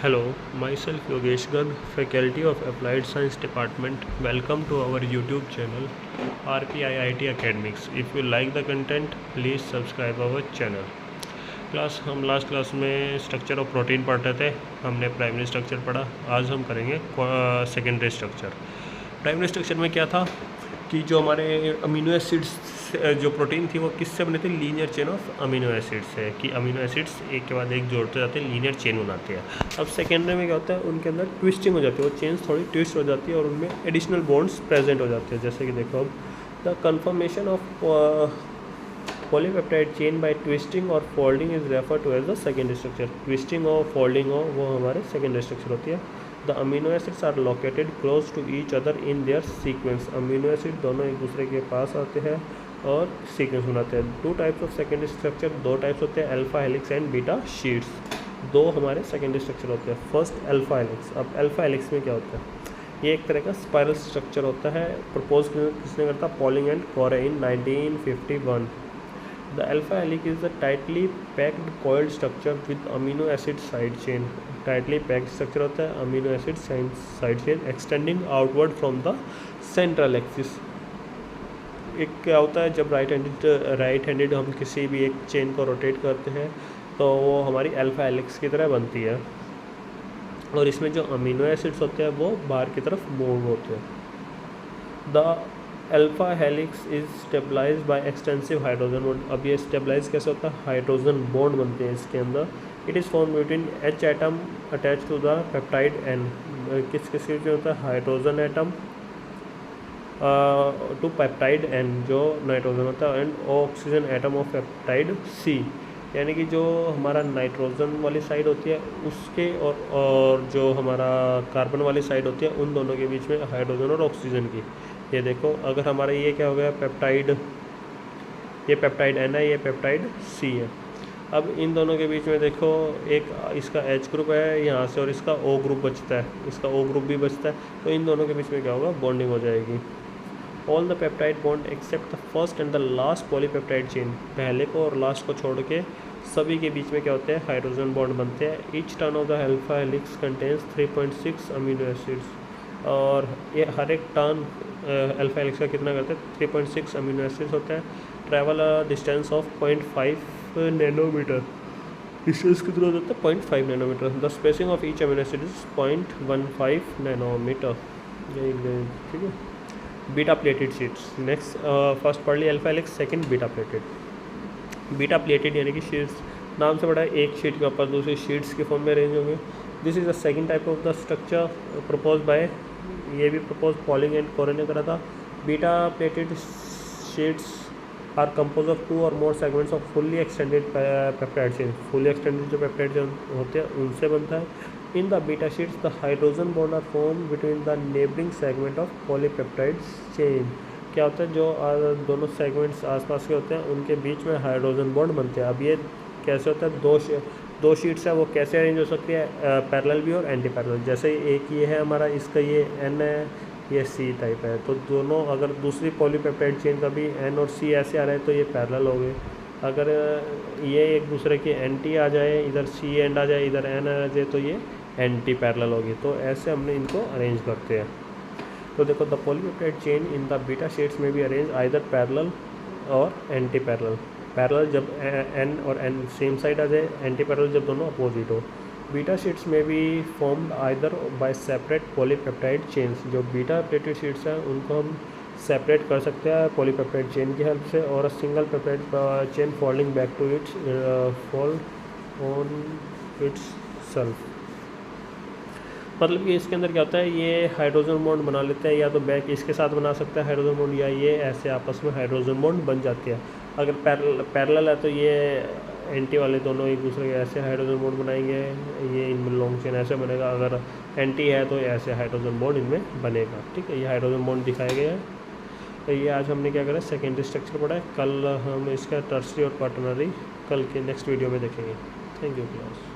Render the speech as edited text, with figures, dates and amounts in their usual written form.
Hello, myself Yogesh Garg, Faculty of Applied Science Department. Welcome to our YouTube channel RPIIT Academics. If you like the content, please subscribe our channel. हम last class में structure of protein पढ़ रहे थे। हमने primary structure पढ़ा। आज हम करेंगे सेकेंडरी स्ट्रक्चर। प्राइमरी स्ट्रक्चर में क्या था कि जो हमारे अमीनो एसिड्स जो प्रोटीन थी वो किससे बने थे? Linear chain of amino acids है कि अमीनो एसिड्स एक के बाद एक जोड़ते जाते हैं, लीनियर चेन बनाते हैं। अब सेकेंडरी में क्या होता है, उनके अंदर ट्विस्टिंग हो जाती है, वो चेन्स थोड़ी ट्विस्ट हो जाती है और उनमें एडिशनल बॉन्ड्स प्रेजेंट हो जाते हैं। जैसे कि देखो, अब the confirmation of polypeptide chain by twisting और folding is refer to as the secondary structure. Twisting और फोल्डिंग हो वो हमारे सेकेंडरी स्ट्रक्चर होती है। The amino acids are located close to each other in their sequence. Amino acid दोनों एक दूसरे के पास आते हैं और सीक्वेंस बनाते हैं। Two types of secondary structure, दो टाइप्स होते हैं, alpha helix and beta sheets. दो हमारे सेकेंडरी स्ट्रक्चर होते हैं। First alpha helix. अब अल्फा हेलिक्स में क्या होता है? ये एक तरह का स्पाइरल स्ट्रक्चर होता है। प्रपोज किसने करता? Pauling and Corey in 1951। The alpha helix is a tightly packed coiled structure with amino acid side chain. Tightly packed structure होता है, amino acid side chain extending outward from the central axis. एक क्या होता है, जब right handed हम किसी भी एक चेन को रोटेट करते हैं तो वो हमारी अल्फा हेलिक्स की तरह बनती है और इसमें जो अमीनो एसिड्स होते हैं वो बाहर की तरफ मूव होते हैं। The alpha helix is stabilize by extensive hydrogen bond. अब ये स्टेबलाइज कैसे होता है? हाइड्रोजन बॉन्ड बनते हैं इसके अंदर। It is form between H atom attach to the peptide N। किस किस के होता है? Hydrogen atom to peptide N जो नाइट्रोजन होता है, and oxygen atom of peptide C। यानी कि जो हमारा नाइट्रोजन वाली साइड होती है उसके और जो हमारा कार्बन वाली साइड होती है उन दोनों के बीच में हाइड्रोजन और ऑक्सीजन की। ये देखो, अगर हमारा ये क्या हो गया पेप्टाइड, ये पेप्टाइड N है, ये पेप्टाइड C है। अब इन दोनों के बीच में देखो, एक इसका H ग्रुप है यहाँ से और इसका O ग्रुप बचता है, इसका O ग्रुप भी बचता है, तो इन दोनों के बीच में क्या होगा? बॉन्डिंग हो जाएगी। All the peptide bond except the first and the last polypeptide chain. पहले को और लास्ट को छोड़ के सभी के बीच में क्या होते हैं? हाइड्रोजन बॉन्ड बनते हैं। Each turn off the alpha helix contains 3.6 amino acids. और ये हर एक टर्न अल्फा हेलिक्स का कितना करते हैं? 3.6 अमीनो एसिड्स होता है। Travel a distance of 0.5 nanometer. Distance कितना होता है? 0.5 nanometer. The spacing of each amino acid is 0.15 nanometer. ठीक है। Beta pleated sheets. Next first पढ़ ली alpha helix, second beta pleated. Beta pleated यानी कि शीट्स, नाम से बड़ा है, एक शीट के ऊपर दूसरी शीट्स के फॉर्म में अरेंज होंगे। This is the second type of the structure propose by, ये भी प्रपोज पॉलिंग एंड कोरे ने करा था। Beta pleated sheets are compose of 2 or more segments of fully extended peptide chain. Fully extended जो peptide chain होते हैं उनसे बनता है। In the beta sheets, the hydrogen bond are formed between the neighboring segment of polypeptide chain। क्या होता है, जो दोनों सेगमेंट्स आसपास के होते हैं उनके बीच में हाइड्रोजन बॉन्ड बनते हैं। अब ये कैसे होता है? दो शीट्स है, वो कैसे अरेंज हो सकती है? पैरेलल भी और एंटी पैरेलल। जैसे एक ये है हमारा, इसका ये N है, ये C टाइप है, तो दोनों अगर दूसरी पॉलीपेप्टाइड चेन का भी N और C ऐसे आ रहे हैं तो ये पैरेलल हो गए। अगर ये एक दूसरे के एंटी आ जाए, इधर C एंड आ जाए, इधर N आ जाए, तो ये एंटी पैरेलल होगी। तो ऐसे हमने इनको अरेंज करते हैं। तो देखो, the polypeptide chain in the beta sheets में भी अरेंज आइदर पैरेलल और एंटी पैरेलल। पैरेलल जब N और N सेम साइड आ जाए, एंटी पैरेलल जब दोनों अपोजिट हो। बीटा शीट्स में भी formed either bye separate polypeptide chains. जो बीटा प्लेटेड शीट्स हैं उनको हम सेपरेट कर सकते हैं पॉलीपेप्टाइड चेन की हेल्प से, और single peptide chain folding back to its fold on itself. मतलब कि इसके अंदर क्या होता है, ये हाइड्रोजन बॉन्ड बना लेते हैं, या तो बैक इसके साथ बना सकता है हाइड्रोजन बॉन्ड, या ये ऐसे आपस में हाइड्रोजन बॉन्ड बन जाती है। अगर पैरेलल है तो ये एंटी वाले दोनों एक दूसरे के ऐसे हाइड्रोजन बॉन्ड बनाएंगे, ये इनमें लॉन्ग चेन ऐसे बनेगा। अगर एंटी है तो ऐसे हाइड्रोजन बॉन्ड इनमें बनेगा। ठीक है, ये हाइड्रोजन बॉन्ड दिखाए गए हैं। तो ये आज हमने क्या करा, सेकेंडरी स्ट्रक्चर पढ़ा है। कल हम इसका टर्सरी और क्वाटरनरी कल के नेक्स्ट वीडियो में देखेंगे। Thank you class.